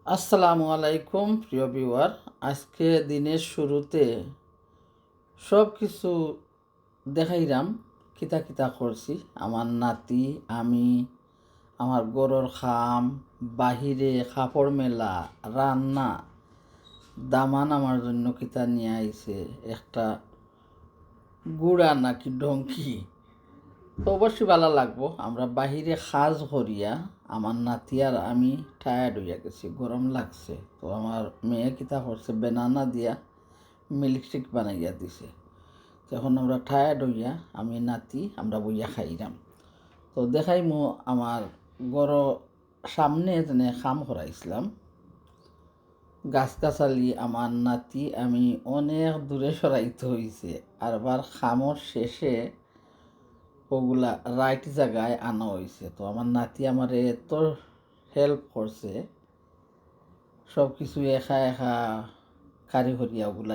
আসসালামু আলাইকুম প্রিয় ভিউয়ার। আজকে দিনের শুরুতে সব কিছু দেখাইলাম কিতা কিতা করছি। আমার নাতি, আমি, আমার গরুর খাম, বাহিরে কাপড় মেলা, রান্না, দামান আমার জন্য কিতা নিয়ে আইছে একটা গুড়া নাকি ডঙ্কি। তো অবশ্যই ভালো লাগবো। আমরা বাহিরে কাজ করিয়া আমার নাতি আর আমি টায়ার্ড হইয়া গেছি, গরম লাগছে। তো আমার মেয়ে কিতা করছে, বেনানা দিয়া মিল্কশেক বানাইয়া দিছে। তখন আমরা টায়ার্ড হইয়া আমি নাতি আমরা বইয়া খাইলাম। তো দেখাইমু আমার গড় সামনে যেনে খাম করাইছিলাম গাছগাছালি, আমার নাতি আমি অনেক দূরে সরাইতে হইছে। আর আবার খামর শেষে ওগুলা রাইট জায়গায় আনা হয়েছে। তো আমার নাতি আমার এত হেল্প করছে, সব কিছু একা একা কারিগরিয়া ওগুলা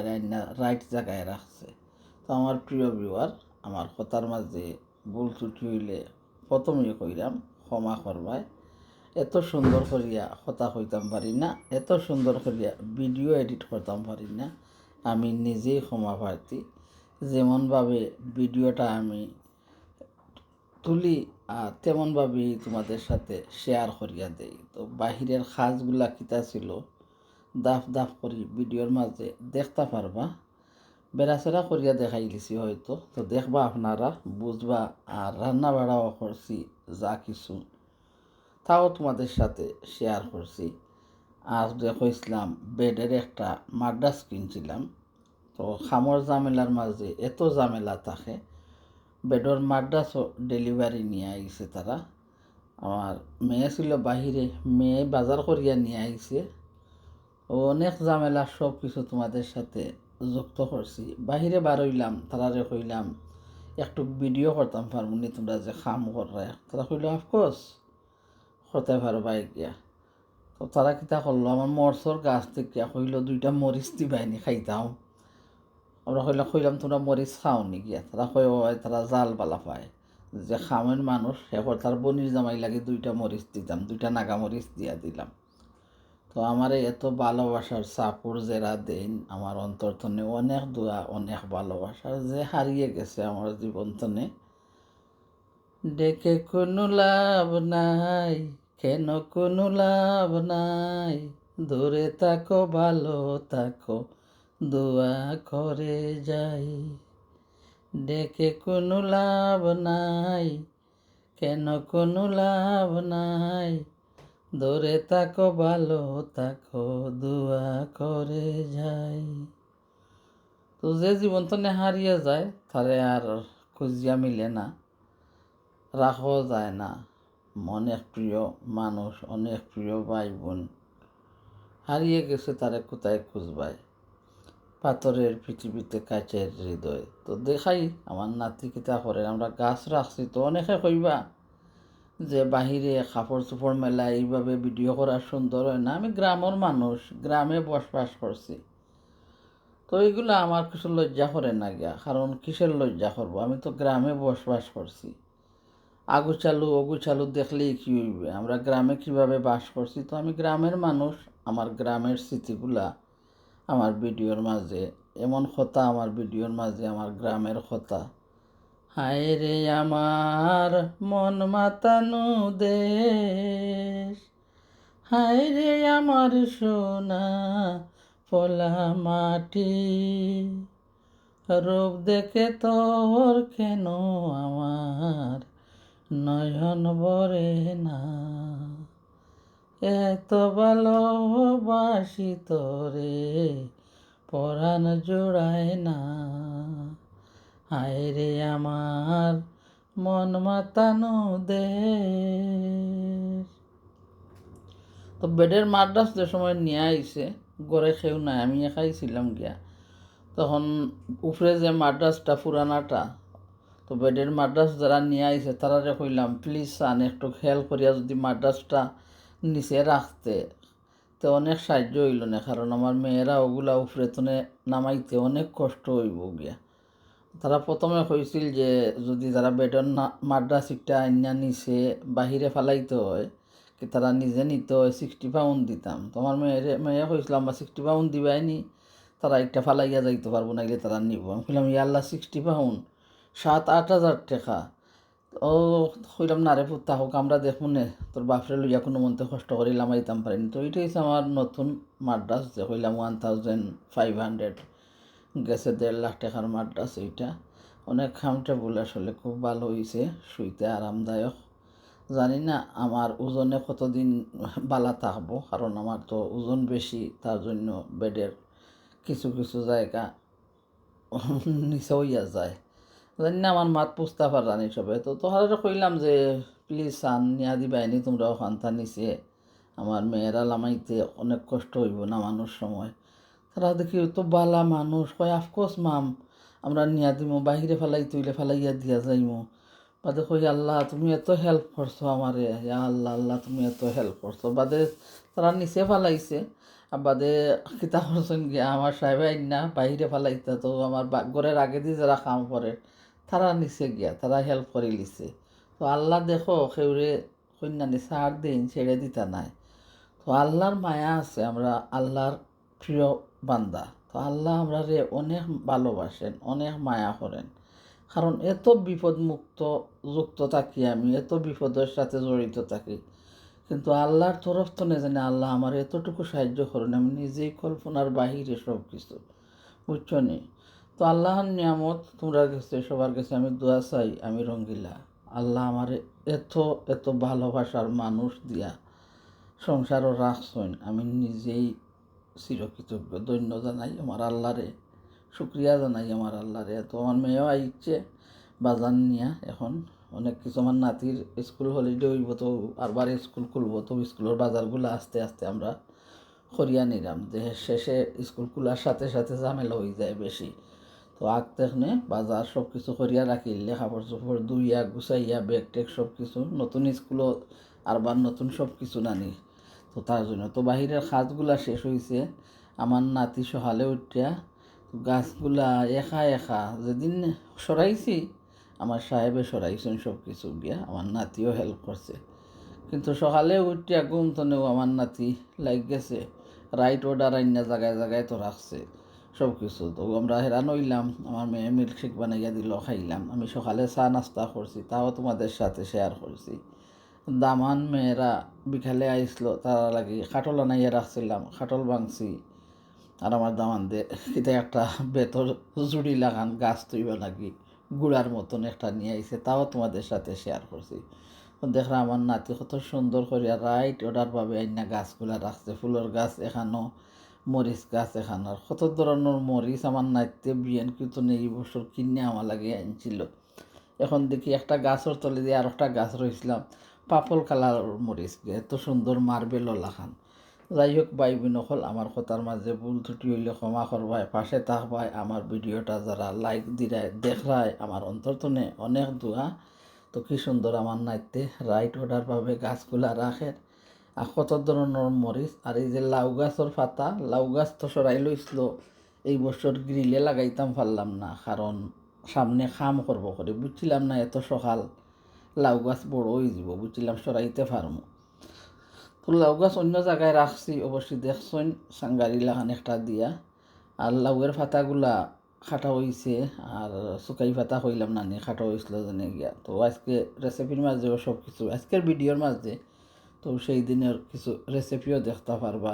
রাইট জায়গায় রাখছে। তো আমার প্রিয় ভিউয়ার, আমার কথার মাঝে ভুল ত্রুটি হইলে প্রথমেই কইরাম ক্ষমা করবায়। এত সুন্দর করিয়া কথা কইতাম পারি না, এত সুন্দর করিয়া ভিডিও এডিট করতাম পারি না। আমি নিজেই ক্ষমা প্রার্থী। যেমনভাবে ভিডিওটা আমি তুলি আর তেমনভাবেই তোমাদের সাথে শেয়ার করিয়া দেই। তো বাহিরের কাজগুলা কিতা ছিল দাফ দাফ করি ভিডিওর মাঝে দেখতে পারবা। বেড়াচেরা করিয়া দেখাই দিছি হয়তো, তো দেখবা আপনারা, বুঝবা। আর রান্না বাড়াও করছি যা কিছু, তাও তোমাদের সাথে শেয়ার করছি। আর দেখছিলাম বেডের একটা মাদ্রাস কিনছিলাম। তো খামর ঝামেলার মাঝে এত ঝামেলা থাকে, বেডর মাদ্রাসও ডেলিভারি নিয়ে আইছে তারা। আমার মেয়ে ছিল বাহিরে, মেয়ে বাজার করিয়া নিয়ে আইছে। অনেক ঝামেলা, সব কিছু তোমাদের সাথে যুক্ত করছি। বাহিরে বার হইলাম, তারারে কইলাম একটু ভিডিও করতাম পারমুনি, তোমরা যে খাম কররা। তারা কইল অফকোর্স করতে পারবা গিয়া। তো তারা কিতা করলো, আমার মরসর গাছ থেকে কইল 2টা মরিচ দিবাইনি খাইতাম। আমরা কইলাম তোমরা মরিচ খাও নি গিয়া। তারা কয় ও তারা জাল বালা পায়, যে খামের মানুষ এখন তার বনির জামাই লাগে 2টা মরিচ দিতাম, 2টা নাগা মরিচ দিয়া দিলাম। তো আমার এত ভালোবাসার সাপোর্ট যারা দেন আমার অন্তর্তনে অনেক দোয়া, অনেক ভালোবাসার যে হারিয়ে গেছে আমার জীবন তনে। ডেকে কোনো লাভ নাই, কেন কোনো লাভ নাই, দূরে থাকো ভালো থাকো দোয়া করে যাই। ডেকে কোনো লাভ নাই, কেন কোনো লাভ নাই, দূরে থাকো ভালো থাকো দোয়া করে যাই। তো যে জীবন তো হারিয়ে যায় তারে আর খুঁজিয়া মিলে না, রাখাও যায় না। অনেক প্রিয় মানুষ, অনেক প্রিয় ভাই বোন হারিয়ে গেছে, তারে কোথায় খুঁজবায়। পাথরের পৃথিবীতে কাচের হৃদয়। তো দেখাই আমার নাতি কিতা করে। আমরা গাছ রাখছি, তো অনেকে কইবা যে বাহিরে কাপড় চোপড় মেলা এইভাবে ভিডিও করা সুন্দর হয় না। আমি গ্রামের মানুষ, গ্রামে বসবাস করছি। তো এইগুলো আমার কিছু লজ্জা করে না গিয়া, কারণ কিসের লজ্জা করবো, আমি তো গ্রামে বসবাস করছি। আগুচালু অগুচালু দেখলেই কী হইবে, আমরা গ্রামে কিভাবে বাস করছি। তো আমি গ্রামের মানুষ, আমার গ্রামের স্মৃতিগুলা আমার ভিডিওর মাঝে, এমন কথা আমার ভিডিওর মাঝে আমার গ্রামের কথা। হায় রে আমার মন মাতানো দেশ, হায় রে আমার সোনা ফলা মাটি, রূপ দেখে তোর কেন আমার নয়ন ভরে না, এত ভালোবাসি তোরে পরাণ জোড়ায় না। হায় রে আমার মন মাতানো দেশ। তো বেডের মাদ্রাস যে সময় নিয়ে আইছে, গড়ে খেউ নাই, আমি একাই ছিলাম গিয়া। তখন উপরে যে মাদ্রাসটা পুরানাটা, তো বেডের মাদ্রাস যারা নিয়ে আইছে তারা কইলাম প্লিজ সান একটু খেয়াল করিয়া যদি মাদ্রাসটা নিচে রাখতে, তো অনেক সাহায্য হইল না। কারণ আমার মেয়েরা ওগুলা উপরে তনে নামাইতে অনেক কষ্ট হইব গিয়া। তারা প্রথমে কইছিল যে যদি তারা বেডের মাদ্রাস একটা আইনা নিচে বাহিরে ফেলাইতে হয়, কি তারা নিজে নিত 60 পাউন্ড দিতাম। তো আমার মেয়ে কইছিলাম বা 60 পাউন্ড দিবাই নি, তারা একটা ফালাইয়া যাইতে পারবো নাইলে তারা নিব। আমি কইলাম ইয়াল্লা 60 পাউন্ড 7-8 হাজার টাকা। ও কইলাম না রে পুত্তা হোক আমরা দেখুন নে, তোর বাপরে লইয়া কোনো মন্তে কষ্ট করে লামাইতাম পারিনি। তো এইটা হচ্ছে আমার নতুন মাদ্রাস, যে কইলাম 1500 গেছে 1.5 লাখ টাকার মাদ্রাস। এইটা অনেক কমফর্টেবল, আসলে খুব ভালো হয়েছে, শুইতে আরামদায়ক। জানি না আমার ওজনে কতদিন বালা থাকবো, কারণ আমার তো ওজন বেশি, তার জন্য বেডের কিছু কিছু জায়গা নিচে হইয়া যায়। জানি না আমার মাত পুস্তা পারানি সবে। তো তোহারে কইলাম যে প্লিজ সান নিয়া দিবাইনি তোমরা ওখানটা নিচে, আমার মেয়েরা লামাইতে অনেক কষ্ট হইব না মানুষ সময়। তারা দেখি তো বালা মানুষ, কয় আফকোর্স মাম আমরা নিয়া দিমো, বাহিরে ফেলাই তুইলে ফেলাইয়া দিয়া যাইমো। বাদে কই আল্লাহ তুমি এত হেল্প করছো আমারে, ইয়া আল্লাহ আল্লাহ তুমি এত হেল্প করছো। বাদে তারা নিচে ফেলাইছে, আর বাদে কিতা করছেন গিয়া আমার সাহেব আইনা বাহিরে ফেলাইতে, তো আমার ঘরের আগে দিয়ে যারা কাম করে তারা নিচে গিয়া তারা হেল্প করে লিছে। তো আল্লাহ দেখো সেউরে কন্যানি সার দিন ছেড়ে দিতা নাই। তো আল্লাহর মায়া আছে, আমরা আল্লাহর প্রিয় বান্দা। তো আল্লাহ আমরা রে অনেক ভালোবাসেন, অনেক মায়া করেন, কারণ এত বিপদমুক্ত যুক্ত থাকি, আমি এত বিপদের সাথে জড়িত থাকি, কিন্তু আল্লাহর তরফ তো না জানি আল্লাহ আমার এতটুকু সাহায্য করেন, আমি নিজেই কল্পনার বাহিরে সব কিছু, বুঝছো নি। তো আল্লাহর নিয়ামত তোমরা কাছে সবার কাছে আমি দোয়া চাই, আমি রঙ্গিলা আল্লাহ আমার এত এত ভালোবাসার মানুষ দিয়া সংসারও রাখছেন, আমি নিজেই চিরকৃতজ্ঞ, ধন্য জানাই আমার আল্লাহরে, শুক্রিয়া জানাই আমার আল্লাহরে। তো আমার মেয়েও আইছে বাজার নিয়া, এখন অনেক কিছু আমার নাতির স্কুল হলিডে হইব, তো আরবার স্কুল খুলবো, তো স্কুলের বাজারগুলো আস্তে আস্তে আমরা করিয়া নিলাম, যে শেষে স্কুল খোলার সাথে সাথে ঝামেলা হয়ে যায় বেশি। তো আগ থেকে বাজার সব কিছু করিয়া রাখিলে কাপড় চোপড় ধুইয়া গুছাইয়া ব্যাগ টেগ সব কিছু, নতুন স্কুলও আরবার নতুন সব কিছু নানি। তো তার জন্য তো বাহিরের কাজগুলা শেষ হয়েছে। আমার নাতি সকালে উঠিয়া গাছগুলা একা একা যেদিন সরাইছি, আমার সাহেবে সরাইছেন সব কিছু গিয়া, আমার নাতিও হেল্প করছে। কিন্তু সকালে উঠিয়া ঘুম তনেও আমার নাতি লাগ গেছে রাইট অর্ডার আইনা জায়গায় জায়গায় তো রাখছে সব কিছু। তো আমরা হেরান হইলাম, আমার মেয়ে মিল্কশেক বানাইয়া দিল, খাইলাম। আমি সকালে চা নাস্তা করছি, তাও তোমাদের সাথে শেয়ার করছি। দামান মেয়েরা বিকালে আইসলো, তারা লাগি খাটল আনাইয়া রাখছিলাম, খাটল ভাঙছি। আর আমার দামান দে এটা একটা বেতর জুড়ি লাগান গাছ তুইবা লাগি গুড়ার মতন একটা নিয়ে আইছে, তাও তোমাদের সাথে শেয়ার করছি। দেখলাম আমার নাতি কত সুন্দর করিয়া রাইট অর্ডার ভাবে আইনা গাছগুলা রাখছে, ফুলের গাছ এখানো, মরিচ গাছ এখানো, কত ধরনের মরিচ আমার নাইতে বিয়েন কিন্তু এই বছর কিনে আমার লাগে আনছিল। এখন দেখি একটা গাছের তলে দিয়ে আর একটা গাছ রয়েছিলাম, পাপল কালার মরিচ গে এত সুন্দর মার্বেল লাখান। যাই হোক ভাই বোনসকল, আমার কথার মাঝে ভুল ত্রুটি হইলে ক্ষমা করবাই, পাশে থাকবাই, আমার ভিডিওটা যারা লাইক দিরায় দেখরায় আমার অন্তর্তনে অনেক দোয়া। তো কি সুন্দর আমার নাইতে রাইট অর্ডার ভাবে গাছগুলা রাখে, আর কত ধরনের মরিচ। আর এই যে লাউ গাছের পাতা, লাউ গাছ তো সরাই লইছিল, এই বছর গ্রিলে লাগাইতাম পারলাম না, কারণ সামনে খাম করবো করে, বুঝছিলাম না এত সকাল লাউ গাছ বড় হয়ে যাব, বুঝছিলাম সরাইতে পারবো। তো লাউ গাছ অন্য জায়গায় রাখছি, অবশ্যই দেখছেন সাংগারি লাগান একটা দিয়া। আর লাউয়ের পাতাগুলা খাটা হয়েছে, আর শুকাই পাতা হইলাম না নি খাটা হয়েছিল জেনে গিয়া। তো আজকে রেসিপির মাঝেও সব কিছু আজকের ভিডিওর মাঝে, তো সেই দিনের কিছু রেসিপিও দেখতে পারবা।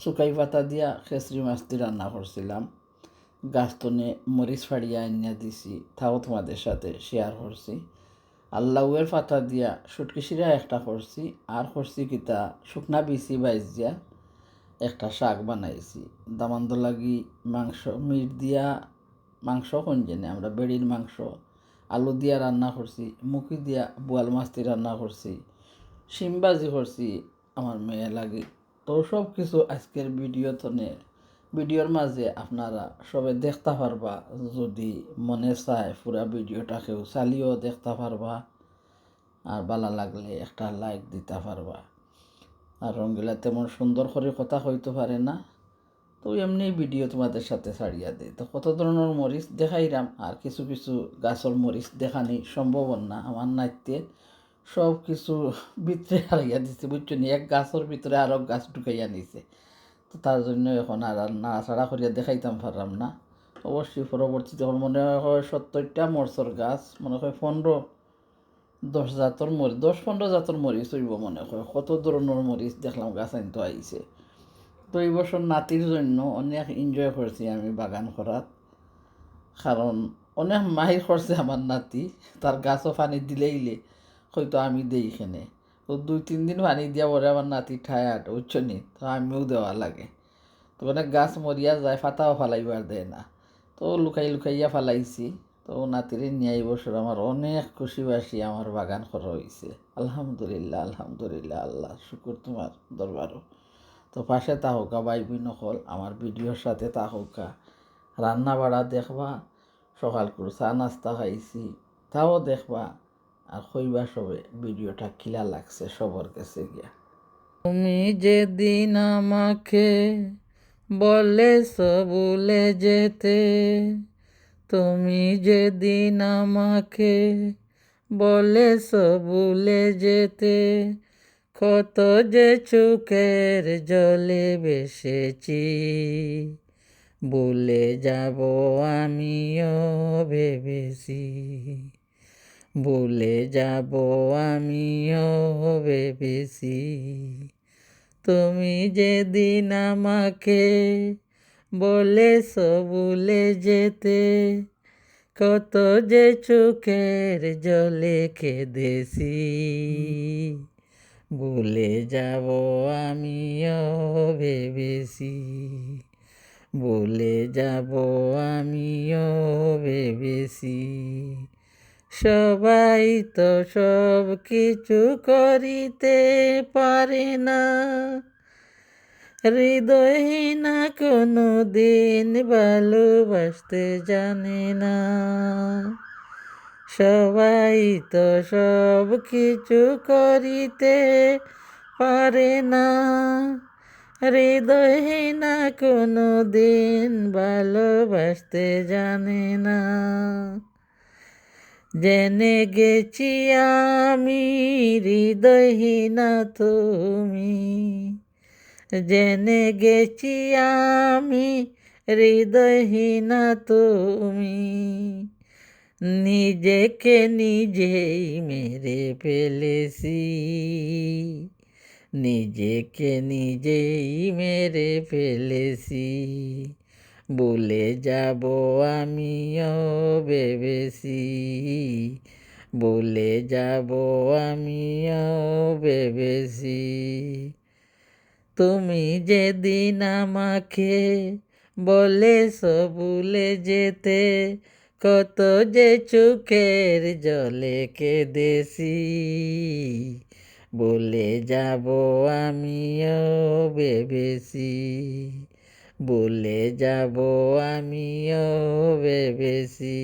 শুকাই পাতা দিয়া খেসরি মাছ দিয়ে রান্না করছিলাম, গাছতনে মরিচ ফাড়িয়া আনিয়া দিছি, তাও তোমাদের সাথে শেয়ার করছি। আর লাউয়ের পাতা দিয়া শুটকি শিরা একটা করছি, আর করছি কিতা শুকনা বিচি বাইজ দিয়া একটা শাক বানাইছি। দামান্দ লাগি মাংস মিট দিয়া, মাংস কোন জেনে আমরা বেড়ির মাংস আলু দিয়া রান্না করছি, মুখি দিয়া বোয়াল মাছ দিয়ে রান্না করছি, শিম ভাজি করছি আমার মেয়ে লাগি। তো সব কিছু আজকের ভিডিওর মাঝে আপনারা সবে দেখতে পারবা, যদি মনে চায় পুরা ভিডিওটাকেও চালিয়েও দেখতে পারবা, আর ভালো লাগলে একটা লাইক দিতে পারবা। আর রঙ্গিলা তেমন সুন্দর করে কথা হইতে পারে না, তো এমনি ভিডিও তোমাদের সাথে ছাড়িয়া দেয়। তো কত ধরনের মরিচ দেখাইলাম, আর কিছু কিছু গাছের মরিচ দেখানি সম্ভব না আমার নাইতে সব কিছু ভিতরে হারাইয়া দিছে, বুঝছো নি? এক গাছের ভিতরে আরো গাছ ঢুকাইয়া নিছে। তো তার জন্য এখন আর নাড়াচাড়া করিয়া দেখাইতাম পারলাম না। অবশ্যই পরবর্তীতে এখন মনে হয় 70টা মরচর গাছ, মনে হয় 15-10 জাতর মরিচ, 10-15 জাতর মরিচ হইব মনে হয়। কত ধরনের মরিচ দেখলাম গাছ আনতে আইছে। তো এই বছর নাতির জন্য অনেক এনজয় করছি আমি বাগান করার, কারণ অনেক মাহির করছে আমার নাতি। তার গাছও পানি দিলেইলে হয়তো আমি দেই এখানে। তো 2-3 দিন পানি দিয়া পরে আমার নাতি টায়ার্ড, বুঝছো নি? তো আমিও দেওয়া লাগে। তো অনেক গাছ মরিয়া যায়, পাতাও ফালাইবার দেয় না। তো লুকাইয়া ফালাইছি। তো নাতিরে নিয়ে এই বছর আমার অনেক খুশি বাসি আমার বাগান করা হয়েছে। আলহামদুলিল্লাহ, আলহামদুলিল্লাহ, আল্লাহ শুকুর তোমার দরবারও। তো পাশে তাহকা ভাই বোন হল আমার ভিডিওর সাথে তাহকা, রান্না বাড়া দেখবা, সকাল করে চা নাস্তা খাইছি তাও দেখবা, আর কইবা সবে ভিডিওটা খিলা লাগছে সবার কাছে গিয়া। তুমি যেদিন আমাকে বলেছ ভুলে যেতে, তুমি যেদিন আমাকে বলেছ ভুলে যেতে, কত যে চোখের জলে বেসেছি, ভুলে যাব আমিও ভেবেছি, ভুলে যাব আমিও ভেবেছি, তুমি যেদিন আমাকে বলেছ ভুলে যেতে, কত যে চোখের জলে কেঁদেছি, ভুলে যাব আমিও ভেবেছি, ভুলে যাব আমিও ভেবেছি, সবাই তো সব কিছু করিতে পারে না, হৃদয়হীনা কোনো দিন ভালোবাসতে জানে না, সবাই তো সব কিছু করিতে পারে না, হৃদয়হীনা কোনো দিন ভালোবাসতে জানে না, জেনে গেছি আমি হৃদয়হীনা তুমি, জেনে গেছি আমি হৃদয়হীনা তুমি, নিজেকে নিজেই মেরে ফেলেছি, নিজেকে নিজেই মেরে ফেলেছি, ভুলে যাব আমিও ভেবেছি, ভুলে যাব আমিও ভেবেছি, তুমি যেদিন আমাকে বলেছ ভুলে যেতে, কত যে চোখের জলে কেঁদেছি, ভুলে যাব আমিও ভেবেছি, ভুলে যাব আমিও ভেবেছি,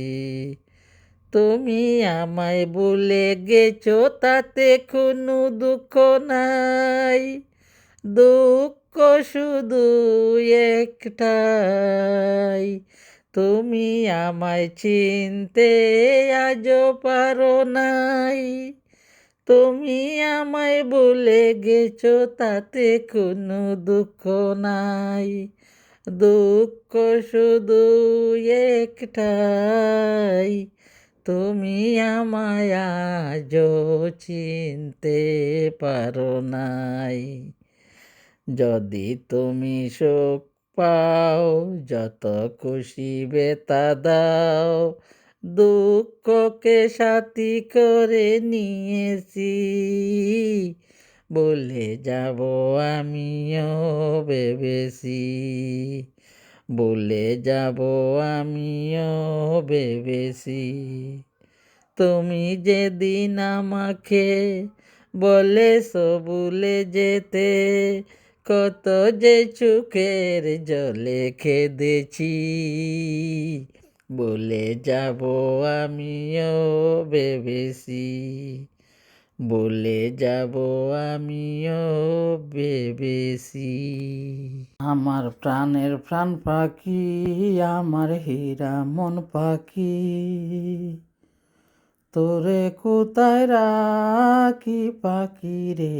তুমি আমায় ভুলে গেছো তাতে কোনো দুঃখ নাই, দুঃখ শুধু একটাই, তুমি আমায় চিনতে আজও পারো নাই, তুমি আমায় ভুলে গেছো তাতে কোনো দুঃখ নাই, দুঃখ শুধু একটাই, তুমি আমায় আজও চিনতে পারো নাই, যদি তুমি সুখ পাও যত খুশি বেতা দাও, দুঃখকে সাথী করে নিয়েছি, বলে যাব আমিও ভেবেছি, বলে যাব আমিও ভেবেছি, তুমি যেদিন আমাকে বলেছ ভুলে যেতে, কত যে চোখের জলে কেঁদেছি, বলে যাব আমিও ভেবেছি, বলে যাব আমিও ভেবেছি, আমার প্রাণের প্রাণ পাখি, আমার হীরা মন পাখি, তোরে কোথায় রাখি পাখি রে,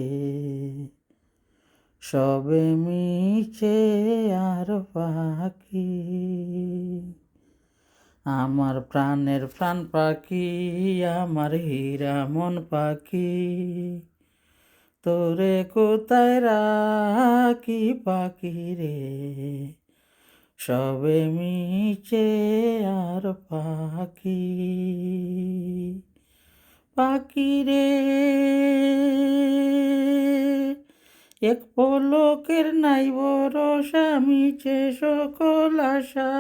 সবে মিছে আর পাখি। আমার প্রাণের প্রাণ পাখি, আমার হীরা মন পাখি, তোরে কোথায় রাখি পাখি রে, সবে মিছে আর পাখি। পাখি রে এক পলকের নাই ভরসা, মিছে সকল আশা,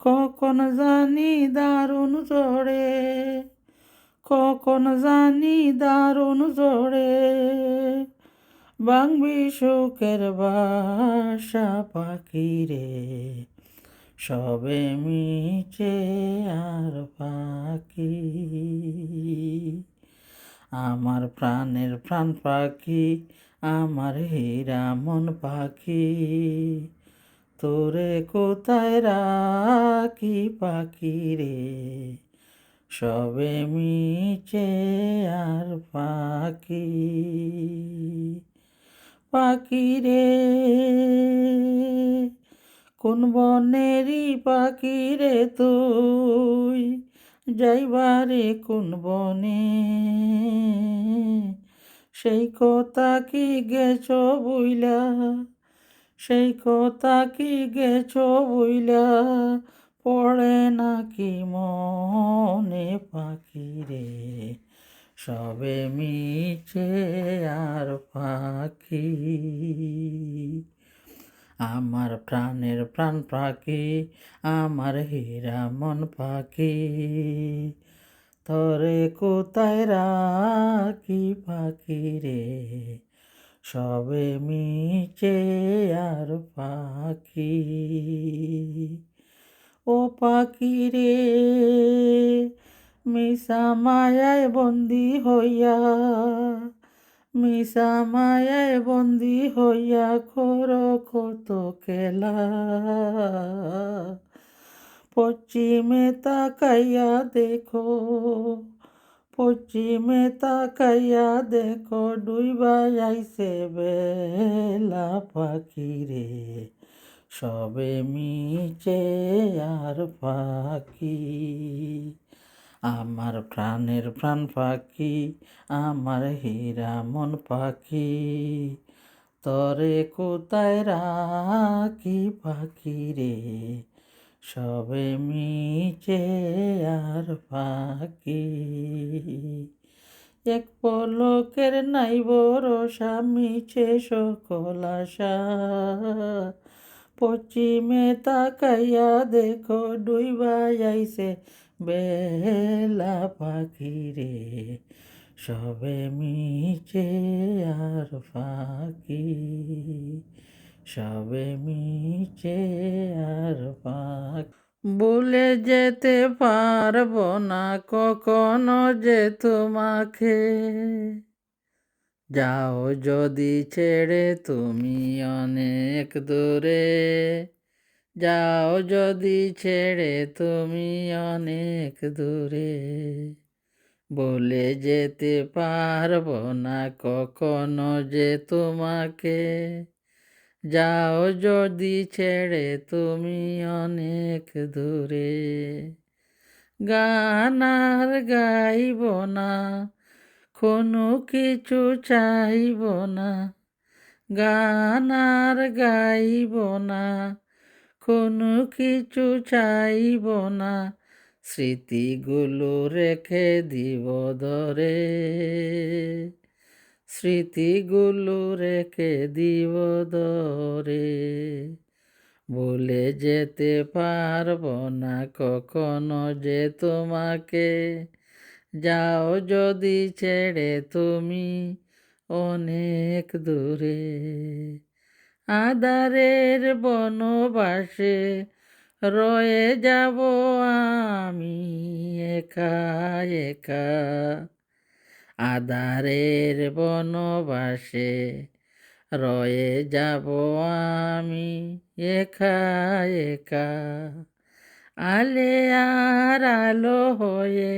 কখন জানি দারুণ ঝড়ে, কখন জানি দারুণ ঝড়ে, ভাঙবি শোকের বাসা পাখি রে, সবে মিছে আর পাখি। আমার প্রাণের প্রাণ পাখি, আমার হীরা মন পাখি, তোরে কোথায় রাখি পাখি রে, সবে মিছে আর পাখি। পাখি রে কোন বনেরই পাখি রে তুই, যাইবারে কোন বনে, সেই কথা কি গেছ বুইলা, সেই কথা কি গেছ বুইলা, পড়ে নাকি মনে পাখি রে, সবে মিছে আর পাখি। আমার প্রাণের প্রাণ পাখি, আমার হীরা মন পাখি, তোরে কোথায় রাখি পাখি রে, সবে মিছে আর পাখি। ও পাখি রে মিশা মায়ায় বন্দি হইয়া, মিশা মায়ায় বন্দি হইয়া খোর কত খেলা, পশ্চিমে তাকাইয়া দেখো, পশ্চিমে তাকাইয়া দেখো, ডুইবা আইছে বেলা পাখি রে, সবে মিছে আর পাখি। আমার প্রাণের প্রাণ পাখি, আমার হীরা মন পাখি, তরে কোথায় রাখি পাখি রে, সবে মিছে আর পাখি। এক পলকের নাই ভরসা, মিছে সকল আশা, পশ্চিমে তাকাইয়া দেখো, ডুইবা আইছে বেলা পাখি রে, সবে মিছে আর পাখি, সবে মিছে আর পাখি। ভুলে যেতে পারবো না কখনো যে তোমাকে, যাও যদি ছেড়ে তুমি অনেক দূরে, যাও যদি ছেড়ে তুমি অনেক দূরে, বলে যেতে পারবো না কখনো যে তোমাকে, যাও যদি ছেড়ে তুমি অনেক দূরে। গান আর গাইব না, কোনো কিছু চাইব না, গান আর গাইব না, কোনো কিছু চাইব না, স্মৃতিগুলো রেখে দিব ধরে, স্মৃতিগুলো রেখে দিব ধরে, ভুলে যেতে পারবো না কখনো যে তোমাকে, যাও যদি ছেড়ে তুমি অনেক দূরে। আধারের বনবাসে রয়ে যাব আমি একা একা, আধারের বনবাসে রয়ে যাব আমি একা একা, আলে আর আলো হয়ে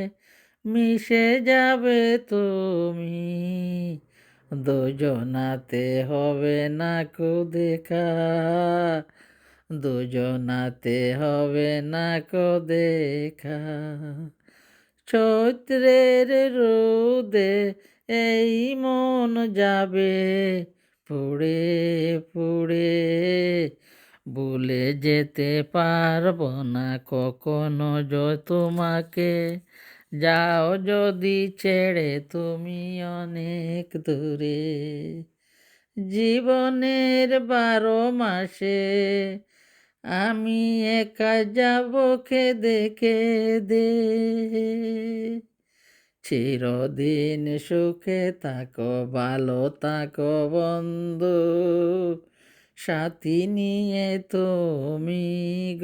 মিশে যাবে তুমি, দুজনাতে হবে না কো দেখা, দুজনাতে হবে না কো দেখা। চৈত্রের রোদে এই মন যাবে পুড়ে পুড়ে, ভুলে যেতে পারবো না কখনো তোমাকে, যাও যদি ছেড়ে তুমি অনেক দূরে। জীবনের 12 মাসে আমি একা যাব কেঁদে কেঁদে, চিরদিন সুখে থাকো ভালো থাকো বন্ধু, সাথী নিয়ে তুমি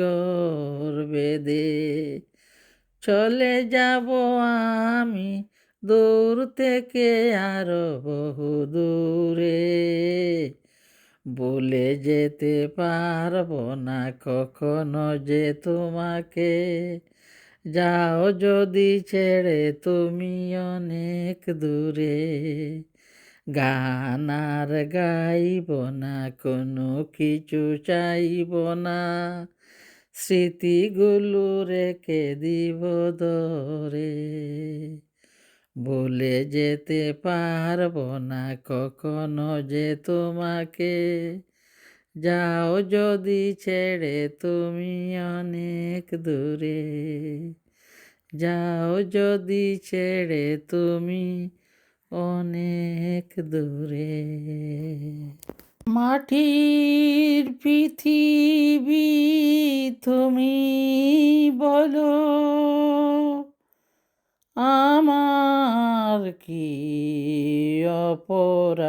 ঘর বেঁধে। চলে যাব আমি দূর থেকে আরো বহু দূরে, ভুলে যেতে পারবো না কখনো যে তোমাকে, যাও যদি ছেড়ে তুমি অনেক দূরে। গান আর গাইব না কোনো কিছু চাইব না, স্মৃতিগুলো রেখে দিব ধরে, ভুলে যেতে পারবো না কখনো যে তোমাকে, যাও যদি ছেড়ে তুমি অনেক দূরে, যাও যদি ছেড়ে তুমি অনেক দূরে। মাটির পৃথিবী তুমি বলো, আমার কি অপরাধ,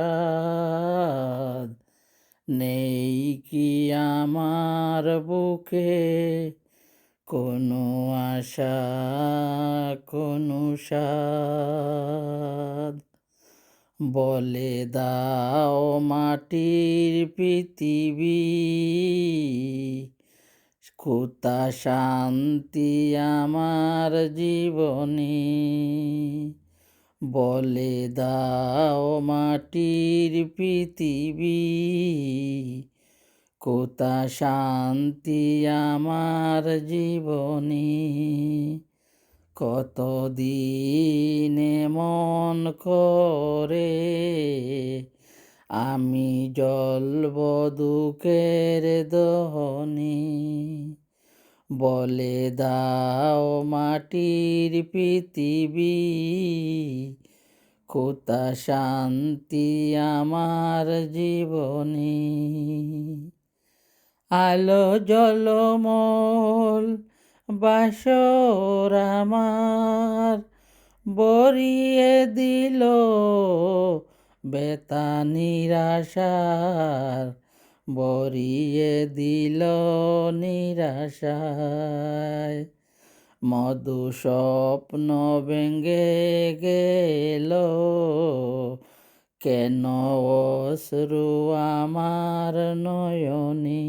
নেই কি আমার বুকে কোনো আশা কোনো সাধ, বলে দাও মাটির পৃথিবী, কোথা শান্তি আমার জীবনে, বলে দাও মাটির পৃথিবী, কোথা শান্তি আমার জীবনে। কতদিনে মন করে আমি জ্বলব দুঃখের দহনে, বলে দাও মাটির পৃথিবী, কোথা শান্তি আমার জীবনে। আলো জলমল বাসর আমার বরিয়ে দিল বেতা নিরাশার, বরিয়ে দিল নিরাশায়, মধু স্বপ্ন ভেঙে গেল, কেন অশ্রু আমার নয়নে,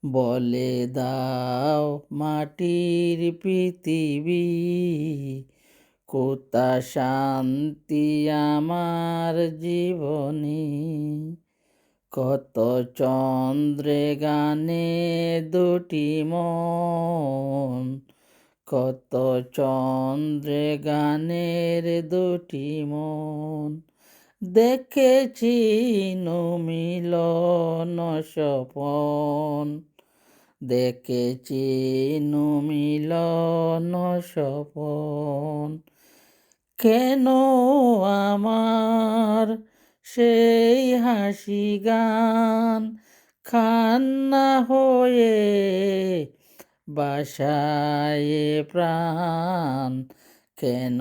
বলে দাও মাটির পৃথিবী, কোথা শান্তি আমার জীবনে। কত চন্দ্রে গানে দুটি মন, কত চন্দ্রে গানের দুটি মন, দেখেছি মিলন স্বপন, দেখেছি মিলন স্বপন, কেন আমার সেই হাসি গান কান্না হয়ে বাসায় প্রাণ, কেন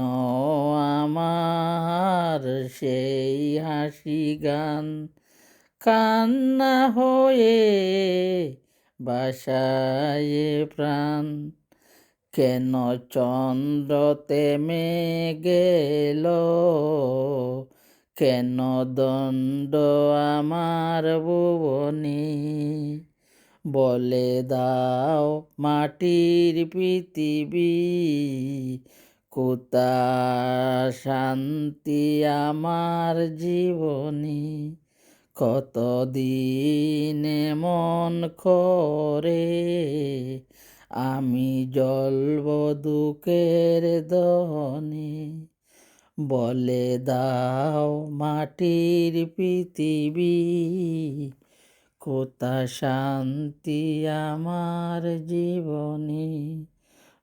আমার সেই হাসি গান কান্না হয়ে বাসায় প্রাণ, কেন চন্দ্র তেমে গেল, কেন দণ্ড আমার ভুবনে, বলে দাও মাটির পৃথিবী, কোথা শান্তি আমার জীবনে, কতদিন মন করে আমি জ্বলব দুঃখের দহনে। বলে দাও মাটির পৃথিবী, কোথা শান্তি আমার জীবনে।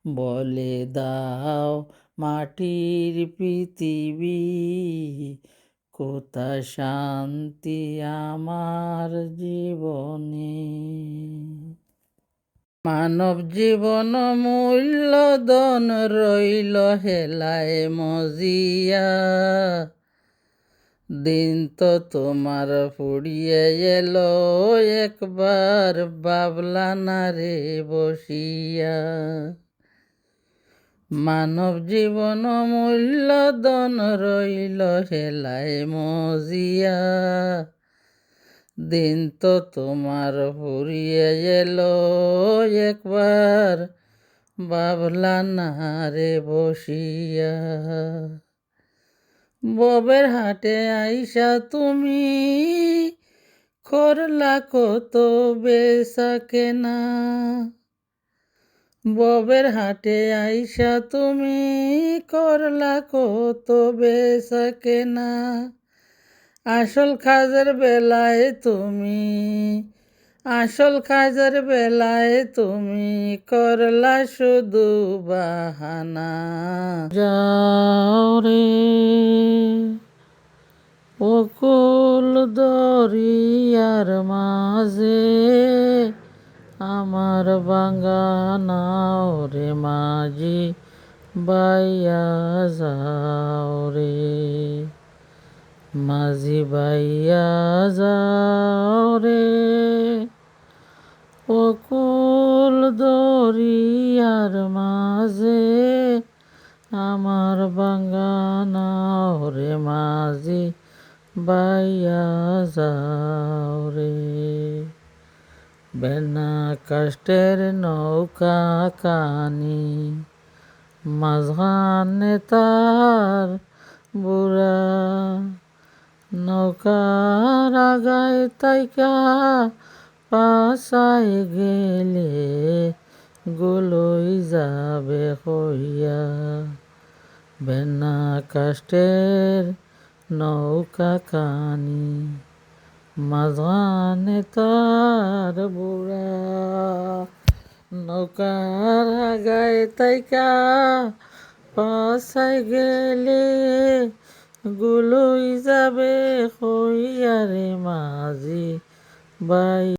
বলে দাও মাটির পৃথিবী, কোথা শান্তি আমার জীবনে। মানব জীবন মূল্যধন রইল হেলায় মজিয়া, দিন তো তোমার ফুরিয়ে এলো একবার ভাবলা না রে বসিয়া। মানব জীবন মূল্যধন রইল হেলায় মজিয়া, দিন তো তোমার ফুরিয়ে এলো একবার ভাবলা না রে বসিয়া। ববের হাটে আইসা তুমি করলা কত বেচা কেনা, ববের হাটে আইসা তুমি করলা কত বেচা কেনা। আসল কাজের বেলায় তুমি, আসল কাজের বেলায় তুমি করলা শুধু বাহানা। যাও রে অকুল দরিয়ার মাঝে, আমার বাঙ্গানাও রে মাঝি বাইয়া যাও রে, মাঝি বাইয়া যাও রে অকুল দরিয়ার মাঝে, আমার বাঙ্গানাও রে মাঝি বাইয়া যাও রে। বেনা কাষ্টের নৌকা কানি, মাঝখানে তার বুড়া, নৌকার আগায় তাইকা পাশায় গেলে গুলোই যাবে হইয়া। বেনা কাষ্টের নৌকা কানি, মাঝখানে তার বুড়া, নৌকার আগায় তাইকা পাশায় গেলে গুলোই যাবে হইয়া রে মাঝি বাই।